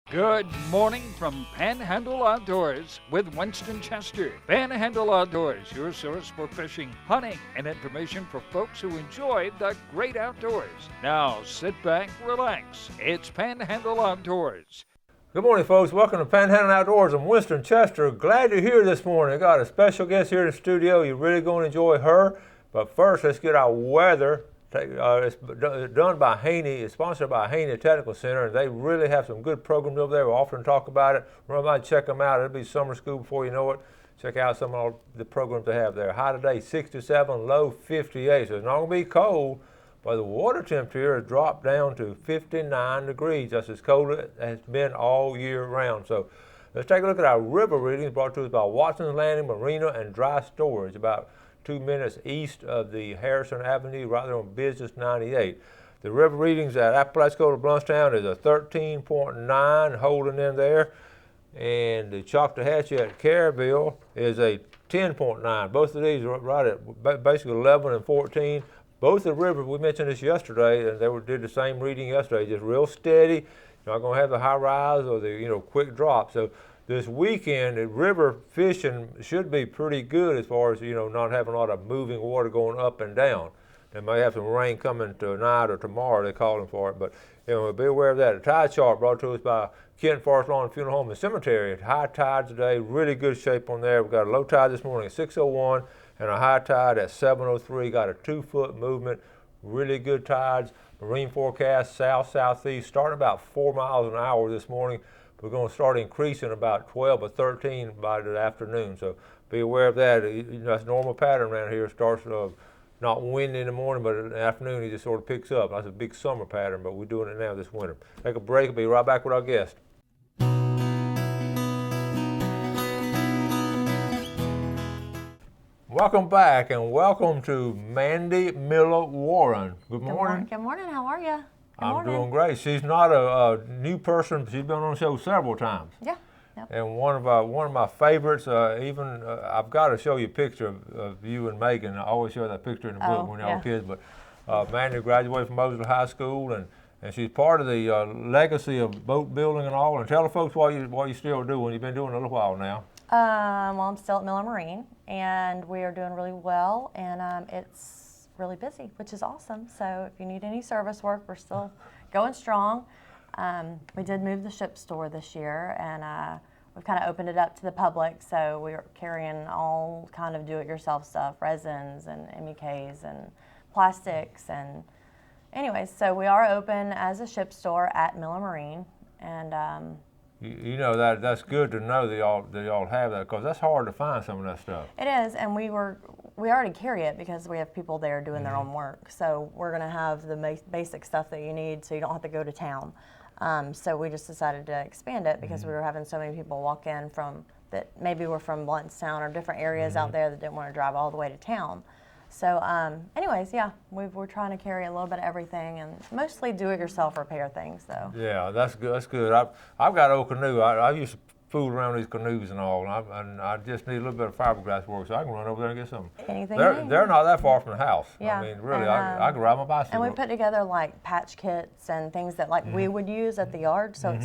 Good morning from Panhandle Outdoors with Winston Chester. Panhandle Outdoors, your source for fishing, hunting, and information for folks who enjoy the great outdoors. Now sit back, relax. It's Panhandle Outdoors. Good morning, folks. Welcome to Panhandle Outdoors. I'm Winston Chester. Glad you're here this morning. I got a special guest here in the studio. You're really going to enjoy her. But first, let's get our weather. It's done by Haney. It's sponsored by Haney Technical Center, and they really have some good programs over there. We often talk about it. Run by and check them out. It'll be summer school before you know it. Check out some of the programs they have there. High today, 67, low 58. So it's not going to be cold, but the water temperature has dropped down to 59 degrees. That's as cold as it has been all year round. So let's take a look at our river readings brought to us by Watson's Landing Marina and Dry Storage, about 2 minutes east of the Harrison Avenue, right there on Business 98. The river readings at Apalachicola Bluntstown is a 13.9 holding in there, and the Choctawhatchee at Caryville is a 10.9. Both of these are right at basically 11 and 14. Both the rivers, we mentioned this yesterday, and they did the same reading yesterday, just real steady. You're not going to have the high rise or the quick drop. So this weekend, river fishing should be pretty good as far as, not having a lot of moving water going up and down. They may have some rain coming tonight or tomorrow, they're calling for it, but be aware of that. A tide chart brought to us by Kent Forest Lawn Funeral Home and Cemetery. High tide today, really good shape on there. We've got a low tide this morning at 6:01 and a high tide at 7:03. Got a 2-foot movement, really good tides. Marine forecast south-southeast, starting about 4 miles an hour this morning. We're going to start increasing about 12 or 13 by the afternoon, so be aware of that. That's a normal pattern around here. It starts not windy in the morning, but in the afternoon it just sort of picks up. That's a big summer pattern, but we're doing it now this winter. Take a break. We'll be right back with our guest. Welcome back, and welcome to Mandy Miller Warren. Good morning. Good morning. How are you? I'm doing great. She's not a new person. She's been on the show several times. Yeah. Yep. And one of my favorites. I've got to show you a picture of you and Megan. I always show that picture in the book when y'all were kids. But Mandy graduated from Mosley High School, and she's part of the legacy of boat building and all. And tell the folks what you still do. You've been doing it a little while now. Well, I'm still at Miller Marine, and we are doing really well, and it's really busy, which is awesome. So if you need any service work, we're still going strong. We did move the ship store this year, and we've kind of opened it up to the public. So we're carrying all kind of do-it-yourself stuff, resins and MEKs and plastics. And anyways, so we are open as a ship store at Miller Marine, and that's good to know that y'all have that, because that's hard to find some of that stuff. It is, and we already carry it because we have people there doing their own work. So we're going to have the basic stuff that you need, so you don't have to go to town. So we just decided to expand it because we were having so many people walk in that maybe were from Bluntstown or different areas out there that didn't want to drive all the way to town. So anyways, yeah, we're trying to carry a little bit of everything, and mostly do-it-yourself repair things, though. Yeah, that's good. That's good. I've got an old canoe. I used to fool around these canoes and all, and I just need a little bit of fiberglass work, so I can run over there and get some. Anything. They're not that far from the house. Yeah. I mean, really, I can ride my bicycle. And we put together like patch kits and things that we would use at the yard. So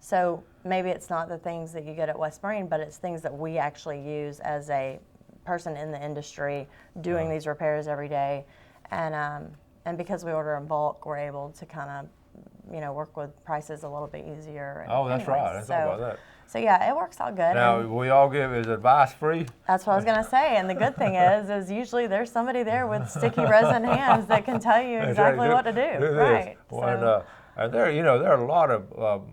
so maybe it's not the things that you get at West Marine, but it's things that we actually use as a person in the industry doing these repairs every day, and because we order in bulk, we're able to kind of work with prices a little bit easier. Oh, that's right. Let's talk about that. So yeah, it works out good. Now, we all give is advice free? That's what I was going to say. And the good thing is usually there's somebody there with sticky resin hands that can tell you exactly what to do. Right. Well, and there are a lot of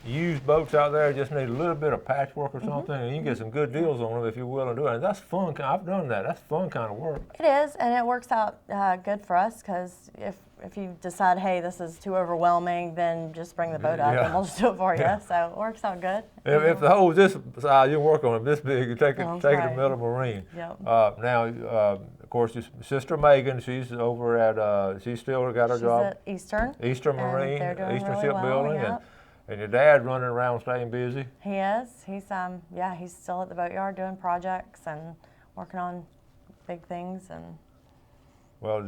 used boats out there just need a little bit of patchwork or something, and you can get some good deals on them if you're willing to do it. And that's fun. I've done that. That's fun kind of work. It is, and it works out good for us, because if you decide, hey, this is too overwhelming, then just bring the boat up and we'll just do it for you. So it works out good. If the hole is this size, you work on it this big, you take it to Miller Marine. Yep. Now, of course, your sister Megan, she's over at, she's still got her job. She's at Eastern Marine, doing Eastern really Shipbuilding. Yep. And your dad running around staying busy? He is. He's still at the boatyard doing projects and working on big things, and Well,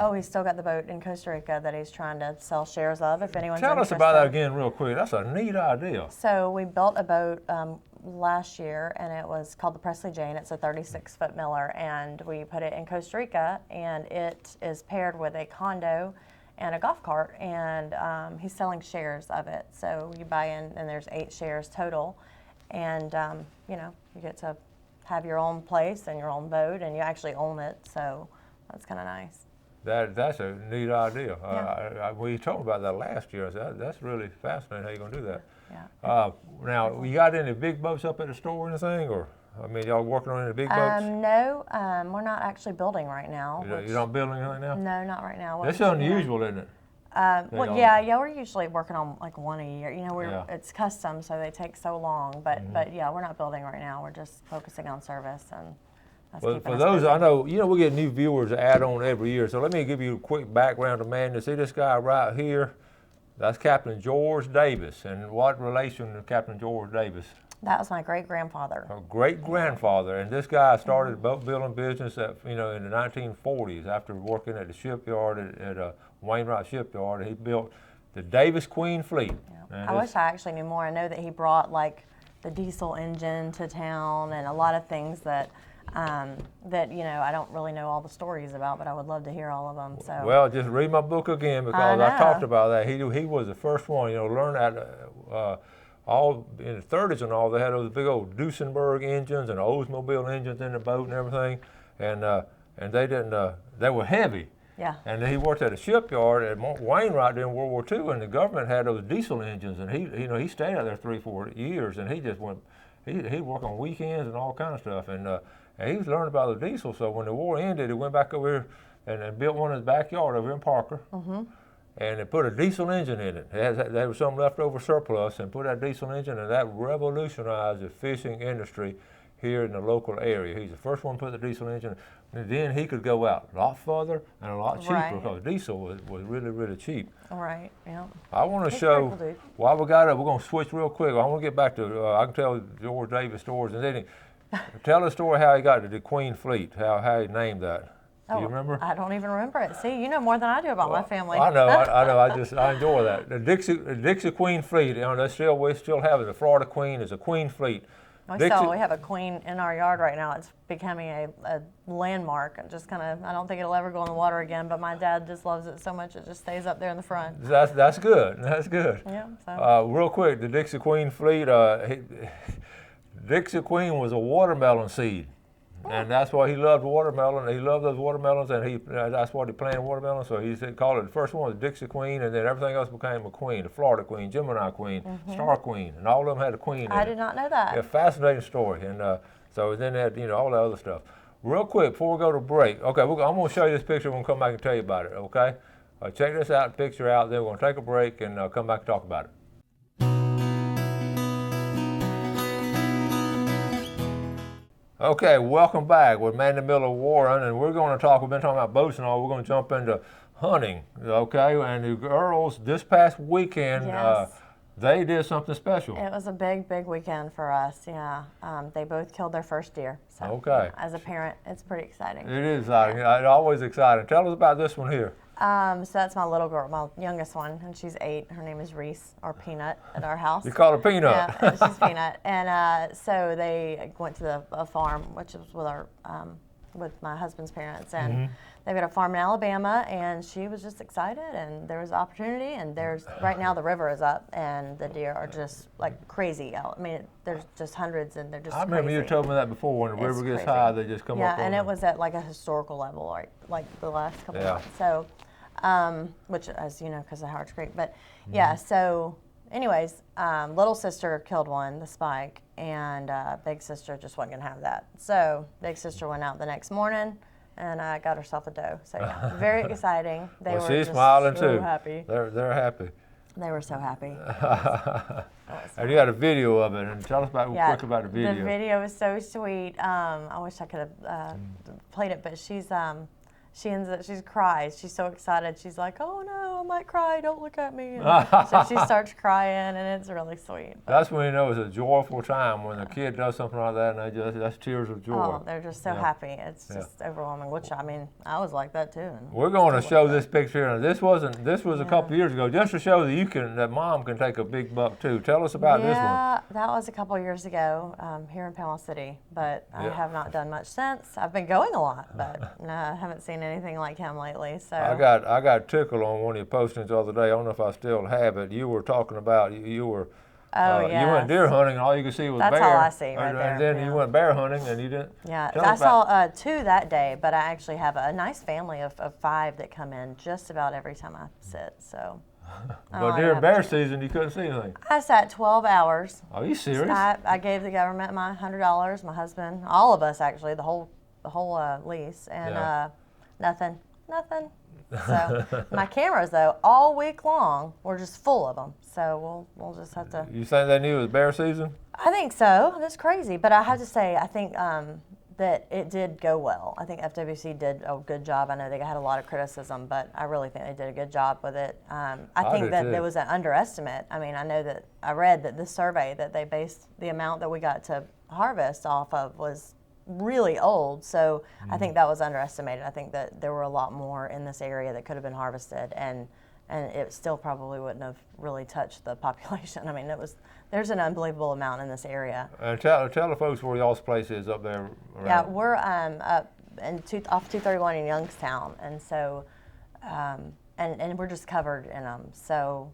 Oh, he's still got the boat in Costa Rica that he's trying to sell shares of. If anyone's tell us interested. about that again real quick. That's a neat idea. So we built a boat last year, and it was called the Presley Jane. It's a 36-foot Miller, and we put it in Costa Rica, and it is paired with a condo and a golf cart, and he's selling shares of it. So you buy in, and there's 8 shares total, and you know, you get to have your own place and your own boat, and you actually own it. So that's kind of nice. That's a neat idea. Yeah. We talked about that last year. That's really fascinating. How you gonna do that? Yeah. Now, you got any big boats up at the store or anything, or I mean, y'all working on any big boats? No, we're not actually building right now. You're not building anything now? No, not right now. That's unusual, isn't it? Well, yeah, we're usually working on like one a year. You know, Yeah. it's custom, so they take so long. But yeah, we're not building right now. We're just focusing on service, and that's Well, keeping for us those, busy. I know, you know, we get new viewers to add on every year. So let me give you a quick background of man. You see this guy right here? That's Captain George Davis. And what relation to Captain George Davis? That was my great-grandfather. A great-grandfather. And this guy started a boat building business at, you know, in the 1940s after working at the shipyard at Wainwright Shipyard. He built the Davis Queen fleet. Yeah. I wish I actually knew more. I know that he brought like the diesel engine to town and a lot of things that that, you know, I don't really know all the stories about, but I would love to hear all of them. So. Well, just read my book again because I talked about that. He was the first one, you know, learn that all in the 30s and all, they had those big old Duesenberg engines and Oldsmobile engines in the boat and everything, and they didn't, they were heavy. Yeah. And he worked at a shipyard at Wainwright during World War II, and the government had those diesel engines, and he stayed out there 3-4 years, and he just went, he'd work on weekends and all kind of stuff, and he was learning about the diesel. So when the war ended, he went back over here and built one in his backyard over in Parker, and they put a diesel engine in it. There was some leftover surplus, and put that diesel engine, and that revolutionized the fishing industry here in the local area. He's the first one to put the diesel engine, and then he could go out a lot further and a lot cheaper because diesel was really, really cheap. Right, yeah. I want to show, while we got it, we're going to switch real quick. I want to get back to, I can tell George Davis stories, and then tell the story how he got to the Queen Fleet, how he named that. Do you remember? I don't even remember it. See, you know more than I do about my family. I know. I enjoy that. The Dixie Queen Fleet. You know, we still have it. The Florida Queen is a Queen Fleet. We have a queen in our yard right now. It's becoming a landmark. And just kind of, I don't think it'll ever go in the water again. But my dad just loves it so much it just stays up there in the front. That's good. That's good. Yeah. So. Real quick, the Dixie Queen Fleet. Dixie Queen was a watermelon seed. And that's why he loved watermelon. He loved those watermelons, and that's why he planted watermelon. So he called it, the first one was Dixie Queen, and then everything else became a queen. The Florida Queen, Gemini Queen, Star Queen, and all of them had a queen in it. I did not know that. Yeah, fascinating story. And so then they had, you know, all the other stuff. Real quick, before we go to break, okay, I'm going to show you this picture. We're going to come back and tell you about it, okay? Check this picture out, then we're going to take a break and come back and talk about it. Okay, welcome back with Mandy Miller Warren, and we're going to talk, we've been talking about boats and all, we're going to jump into hunting, okay? And the girls, this past weekend, they did something special. It was a big, big weekend for us, yeah. They both killed their first deer. So, okay. As a parent, it's pretty exciting. It is exciting, it's always exciting. Tell us about this one here. So that's my little girl, my youngest one, and she's 8. Her name is Reese, or Peanut, at our house. You call her Peanut? Yeah, she's Peanut. And so they went to a farm, which was with with my husband's parents, and they've got a farm in Alabama, and she was just excited, and there was opportunity, and right now the river is up, and the deer are just like crazy out. I mean, there's just hundreds, and they're just I remember you told me that before, when the river gets high, they just come up on Yeah, and it was at like a historical level, like the last couple months. So, which, as you know, because of Howard's Creek. But yeah, so anyways, little sister killed one, the spike, and big sister just wasn't gonna have that. So big sister went out the next morning and got herself a doe. So yeah, very exciting. They were she's just smiling so too. Happy. They're happy. They were so happy. And you got a video of it, and tell us quick about the video. The video was so sweet. I wish I could have played it, but she cries. She's so excited. She's like, "Oh no, I might cry, don't look at me. And so she starts crying, and it's really sweet. That's when you know it's a joyful time when the kid does something like that, and that's tears of joy. Oh, they're just so happy. It's just overwhelming, which, I mean, I was like that too. And we're going to show this picture, and this was a couple years ago, just to show that mom can take a big buck too. Tell us about this one. Yeah, that was a couple years ago here in Panhandle City, but I have not done much since. I've been going a lot, but no, I haven't seen anything like him lately. So I got tickled on one of your postings the other day. I don't know if I still have it. You were talking about you were. You went deer hunting, and all you could see was bear. That's all I see right there. And then you went bear hunting, and you didn't. Yeah, I saw 2 that day, but I actually have a nice family of 5 that come in just about every time I sit. So. But during bear season, you couldn't see anything. I sat 12 hours. Are you serious? I gave the government my $100, my husband, all of us actually, the whole lease, and nothing. So my cameras though, all week long, were just full of them. So we'll just have to. You think they knew it was bear season? I think so. That's crazy, but I have to say, I think that it did go well. I think FWC did a good job. I know they had a lot of criticism, but I really think they did a good job with it. I think that there was an underestimate. I mean, I read that this survey that they based the amount that we got to harvest off of was really old. So I think that was underestimated. I think that there were a lot more in this area that could have been harvested, and it still probably wouldn't have really touched the population. I mean, there's an unbelievable amount in this area. And tell the folks where y'all's place is up there. Yeah, we're up off 231 in Youngstown, and so and we're just covered in them. So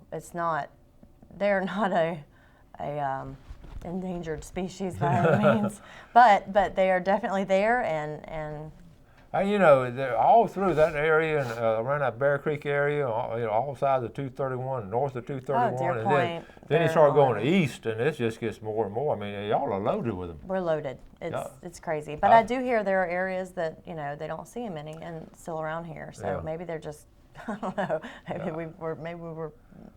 they're not a endangered species by any means, but they are definitely there, and you know, they're all through that area and around that Bear Creek area, all sides of 231, north of 231, and then you start going east, and it just gets more and more. I mean, y'all are loaded with them. We're loaded. It's crazy, but I do hear there are areas that they don't see them any, and still around here. So maybe they're just I don't know. Maybe we were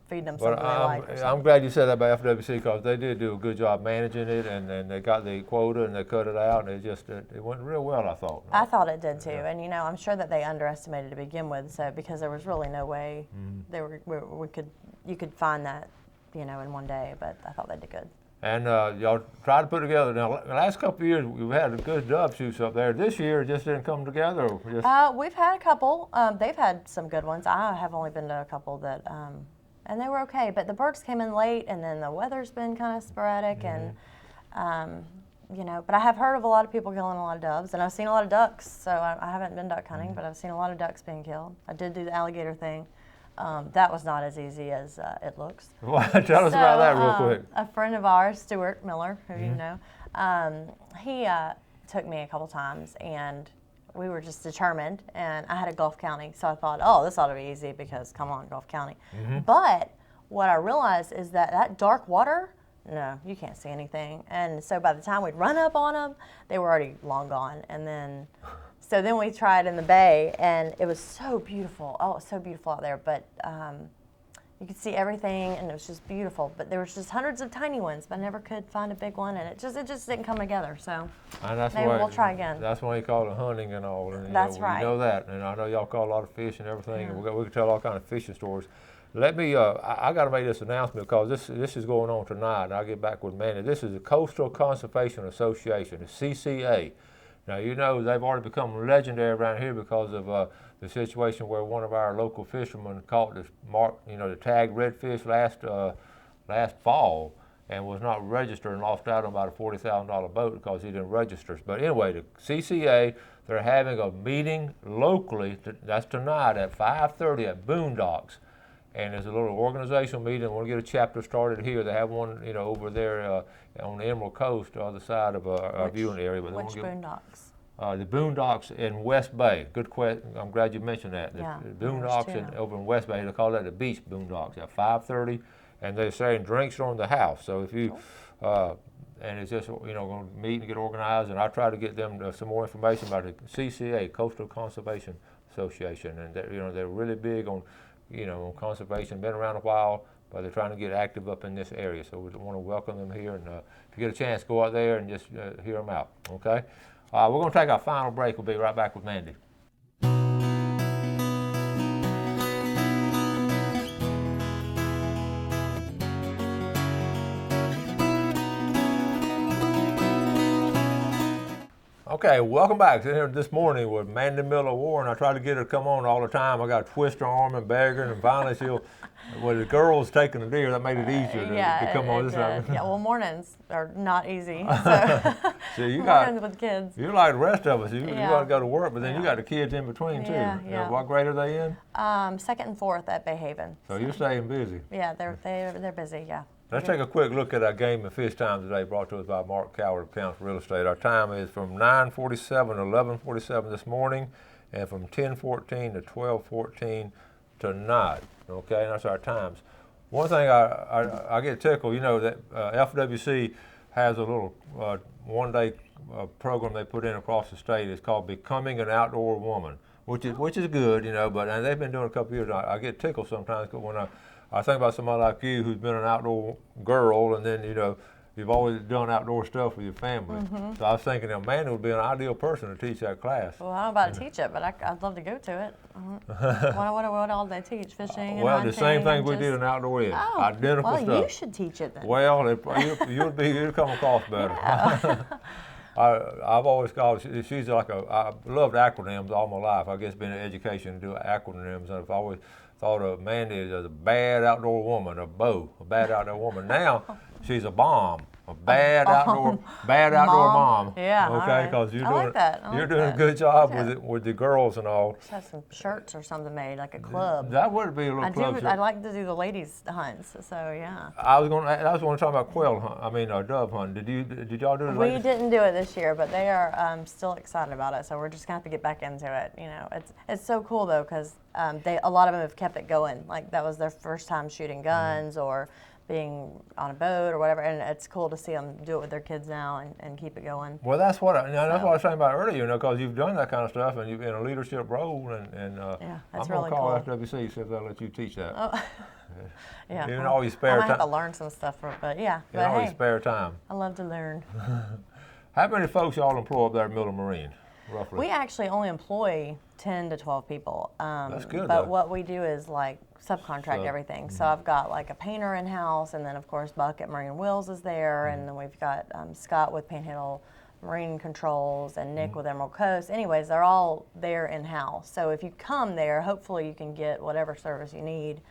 feeding them something they like. I'm glad you said that about FWC, because they did do a good job managing it, and they got the quota and they cut it out, and it went real well, I thought. I thought it did too, and I'm sure that they underestimated to begin with, so because there was really no way you could find that in one day, but I thought they did good. And y'all tried to put together. Now, the last couple of years, we've had good dove shoots up there. This year, it just didn't come together. We've had a couple. They've had some good ones. I have only been to a couple that, and they were okay. But the birds came in late, and then the weather's been kind of sporadic, and But I have heard of a lot of people killing a lot of doves, and I've seen a lot of ducks. So I haven't been duck hunting, but I've seen a lot of ducks being killed. I did do the alligator thing. That was not as easy as it looks. Well, tell us about that real quick. A friend of ours, Stuart Miller, who you know, he took me a couple times, and we were just determined. And I had a Gulf County, so I thought, oh, this ought to be easy because, come on, Gulf County. But what I realized is that dark water, no, you can't see anything. And so by the time we'd run up on them, they were already long gone. And then... So then we tried in the bay, and it was so beautiful. Oh, it was so beautiful out there. But you could see everything, and it was just beautiful. But there was just hundreds of tiny ones, but I never could find a big one, and it just didn't come together. So maybe we'll try again. That's why you call it hunting and all. And, that's right. You know that, and I know y'all call a lot of fish and everything, and we can tell all kind of fishing stories. Let me, I got to make this announcement because this is going on tonight, and I'll get back with Manny. This is the Coastal Conservation Association, the CCA. Now, you know, they've already become legendary around here because of the situation where one of our local fishermen caught the tagged redfish last fall and was not registered and lost out on about a $40,000 boat because he didn't register. But anyway, the CCA, they're having a meeting locally, that's tonight at 5:30 at Boondocks. And there's a little organizational meeting. We'll get a chapter started here. They have one, over there on the Emerald Coast, the other side of our viewing area. But which Boondocks? The Boondocks in West Bay. Good question. I'm glad you mentioned that. The Boondocks over in West Bay, they call that the Beach Boondocks at 5:30, and they're saying drinks are on the house. So if you, and it's just going to meet and get organized, and I try to get them some more information about the CCA, Coastal Conservation Association, and they're really big on. On conservation, been around a while, but they're trying to get active up in this area. So we want to welcome them here, and if you get a chance, go out there and just hear them out, okay? We're going to take our final break. We'll be right back with Mandy. Okay, welcome back. Here this morning with Mandy Miller Warren. I try to get her to come on all the time. I got to twist her arm and beg her, and finally the girls taking the deer, that made it easier to come on this time. Yeah, well, mornings are not easy. So So you mornings with kids. You're like the rest of us. You got to go to work, but then you got the kids in between too. Yeah. What grade are they in? Second and fourth at Bay Haven. So you're staying busy. Yeah, they're busy. Yeah. Let's take a quick look at our game and fish time today, brought to us by Mark Coward, Counts Real Estate. Our time is from 9:47 to 11:47 this morning, and from 10:14 to 12:14 tonight. Okay, and that's our times. One thing I get tickled, you know, that FWC has a little one-day program they put in across the state. It's called Becoming an Outdoor Woman, which is good, you know. But and they've been doing it a couple years. I get tickled sometimes when I think about somebody like you who's been an outdoor girl, and then, you know, you've always done outdoor stuff with your family. So I was thinking, Amanda would be an ideal person to teach that class. Well, I don't know about to teach it, but I'd love to go to it. What all do they teach? Fishing and Well, hunting? the same thing we just... did in outdoor ed. Oh, Identical well, stuff. You should teach it then. Well, you'd come across better. Yeah. I've always called, she's like I loved acronyms all my life. I guess being in education, do acronyms, and I've always thought of Mandy as a bad outdoor woman, a bad outdoor woman. Now she's a bomb, a bad outdoor mom. Yeah. Okay, because you're doing a good job with the girls and all. Should have some shirts or something made, like a club. That would be a little club. I like to do the ladies' hunts, so yeah. I was going to talk about quail hunt. I mean, dove hunt. Did y'all do it? We didn't do it this year, but they are still excited about it. So we're just gonna have to get back into it. You know, it's so cool though, because a lot of them have kept it going. Like that was their first time shooting guns or being on a boat or whatever, and it's cool to see them do it with their kids now and keep it going. Well, that's what I was saying about earlier, you know, because you've done that kind of stuff and you've been in a leadership role, and yeah, that's I'm really gonna call cool. FWC, see if they'll let you teach that. Oh. Yeah. Even all your spare I might have to time. learn some stuff, but yeah. In all your spare time. I love to learn. How many folks y'all employ up there at Miller Marine, roughly? We actually only employ 10 to 12 people. That's good. But though. what we do is like subcontract everything. So I've got like a painter in house, and then of course Buck at Marine Wheels is there, and then we've got Scott with Panhandle Marine Controls and Nick with Emerald Coast. Anyways, they're all there in house. So if you come there, hopefully you can get whatever service you need.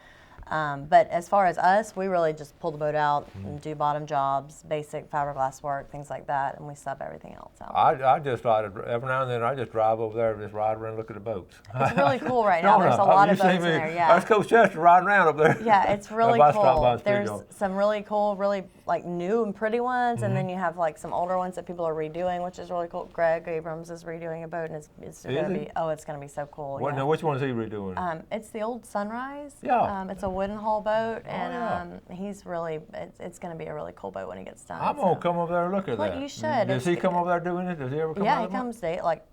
But as far as us, we really just pull the boat out and do bottom jobs, basic fiberglass work, things like that, and we sub everything else out. I just every now and then I just drive over there and just ride around and look at the boats. It's really cool right now. There's a lot of boats in there. Yeah. That's Coach Chester riding around up there. Yeah, it's really cool. There's some really cool, really like new and pretty ones, and then you have like some older ones that people are redoing, which is really cool. Greg Abrams is redoing a boat, and it's gonna be so cool. Now, which one is he redoing? It's the old Sunrise. Yeah. It's a wooden hull boat, and he's really, it's going to be a really cool boat when he gets done. I'm going to come over there and look at that. Well, you should. Does he come over there doing it? Does he ever come over there? Yeah, he comes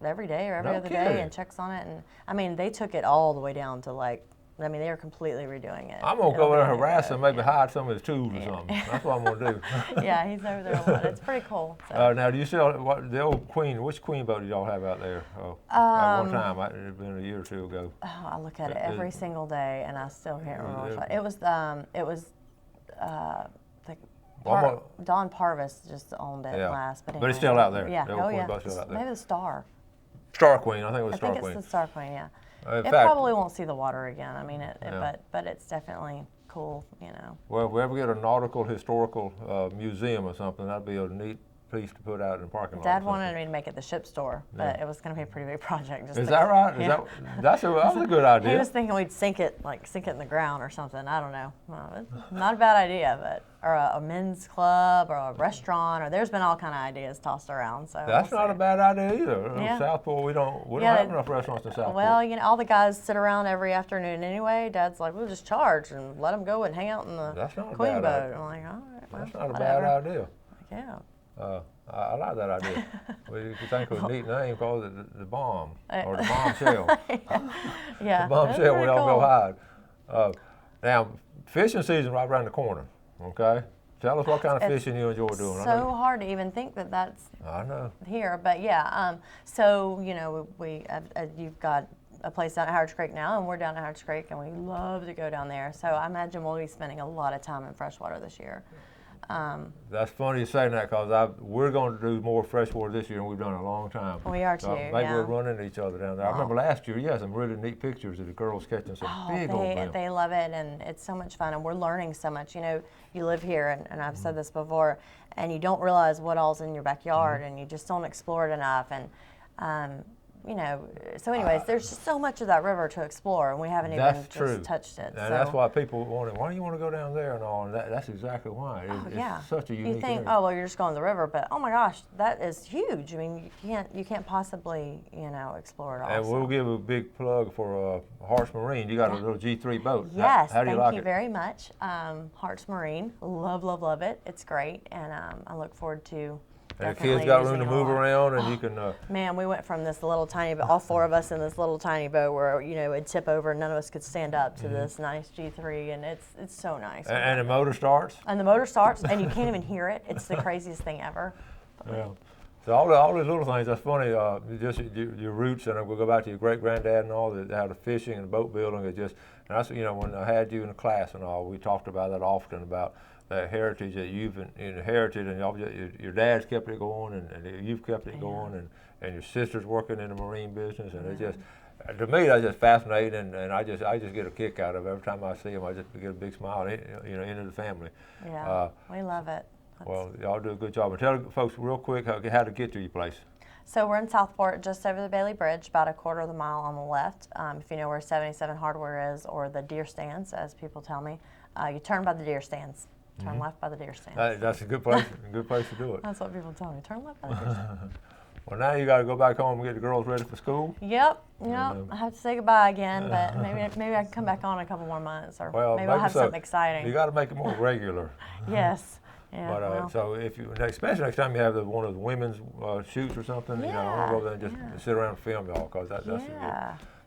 every day or every other kidding. day and checks on it. And I mean, they took it all the way down to they are completely redoing it. I'm going to go over there and harass him, maybe hide some of his tools or something. That's what I'm going to do. Yeah, he's over there a lot. It's pretty cool. So. Now, do you still, the old Queen, which Queen boat did y'all have out there? At one time, it had been a year or two ago. Oh, I look at it every single day, and I still can't remember which one. It was Don Parvis just owned it last. But it's still out there. Yeah, the old Queen boat's still out there. Maybe the Star. Star Queen, I think it was Star Queen. I think it's the Star Queen, yeah. In fact, probably won't see the water again. I mean, but it's definitely cool, you know. Well, if we ever get a nautical historical museum or something, that'd be a neat piece to put out in the parking lot. Dad wanted me to make it the ship store, but it was going to be a pretty big project. Is that right? Yeah. That's a good idea. He was thinking we'd sink it in the ground or something. I don't know. Well, not a bad idea, or a men's club or a restaurant, or there's been all kind of ideas tossed around. So that's not a bad idea either. Yeah. Southport, we don't have enough restaurants in Southport. Well, you know, all the guys sit around every afternoon anyway. Dad's like, we'll just charge and let them go and hang out in the Queen boat. I'm like, all right, well, that's not whatever. a bad idea. Yeah. I like that idea. You could think of a neat name, call it the Bomb, or the Bombshell. Yeah. The Bombshell, we all go hide. Now, fishing season right around the corner, okay? Tell us what kind of fishing you enjoy doing. It's so hard to even think that that's here, but yeah. So, you know, you've got a place down at Howard's Creek now, and we're down at Howard's Creek, and we love to go down there. So I imagine we'll be spending a lot of time in freshwater this year. That's funny you saying that because we're going to do more freshwater this year than we've done in a long time. We are too. So maybe yeah. we'll run into each other down there. I remember last year, you had some really neat pictures of the girls catching some big old brim. They love it, and it's so much fun, and we're learning so much. You know, you live here, and I've said this before, and you don't realize what all's in your backyard, and you just don't explore it enough. And you know, so anyways, there's just so much of that river to explore, and we haven't even just touched it. And that's why people wonder, why do you want to go down there and all? And that's exactly why. It's such a unique You think, area. oh, well, you're just going to the river, but oh my gosh, that is huge. I mean, you can't possibly, you know, explore it all. And we'll give a big plug for Harts Marine. You got a little G3 boat. Yes, how do you like it? Thank you very much. Harts Marine, love it. It's great, and I look forward to. And the kids got room to move around, and you can. Man, we went from this little tiny, all four of us in this little tiny boat where you know it'd tip over, and none of us could stand up to this nice G3, and it's so nice. And the motor starts. And the motor starts, and you can't even hear it. It's the craziest thing ever. Yeah. So all these little things. That's funny. Just your roots, and we'll go back to your great granddad and all that. How the fishing and boat building is just. And that's when I had you in the class and all, we talked about that often about. That heritage that you've inherited, and your dad's kept it going, and you've kept it going, and your sister's working in the marine business, and it's just, to me, that's just fascinating, and I just get a kick out of it. Every time I see them, I just get a big smile, into the family. Yeah, we love it. Well, y'all do a good job. And tell folks real quick how to get to your place. So we're in Southport, just over the Bailey Bridge, about a quarter of the mile on the left. If you know where 77 Hardware is, or the deer stands, as people tell me, you turn by the deer stands. Turn left by the deer stands. That's a good place. A good place to do it. That's what people tell me. Turn left by the deer stands. Well, now you got to go back home and get the girls ready for school. Yep. I have to say goodbye again, but maybe I can come back on a couple more months, or maybe I'll have something exciting. You got to make it more regular. Yes. Yeah. But so if you, especially next time you have one of the women's shoots or something, I'll go there and just sit around and film y'all, because that's good.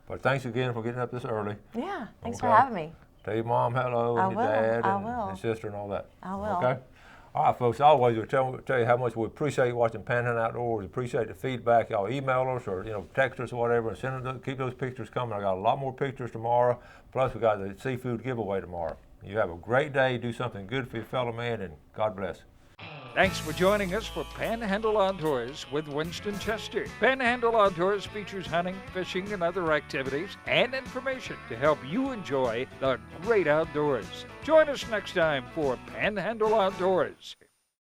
But thanks again for getting up this early. Yeah. Thanks for having me. Tell your mom hello, and your dad, and your sister, and all that. I will. Okay? All right, folks, I always will tell you how much we appreciate watching Panhandle Outdoors, appreciate the feedback. Y'all email us or text us or whatever, and keep those pictures coming. I got a lot more pictures tomorrow, plus we got the seafood giveaway tomorrow. You have a great day, do something good for your fellow man, and God bless. Thanks for joining us for Panhandle Outdoors with Winston Chester. Panhandle Outdoors features hunting, fishing, and other activities and information to help you enjoy the great outdoors. Join us next time for Panhandle Outdoors.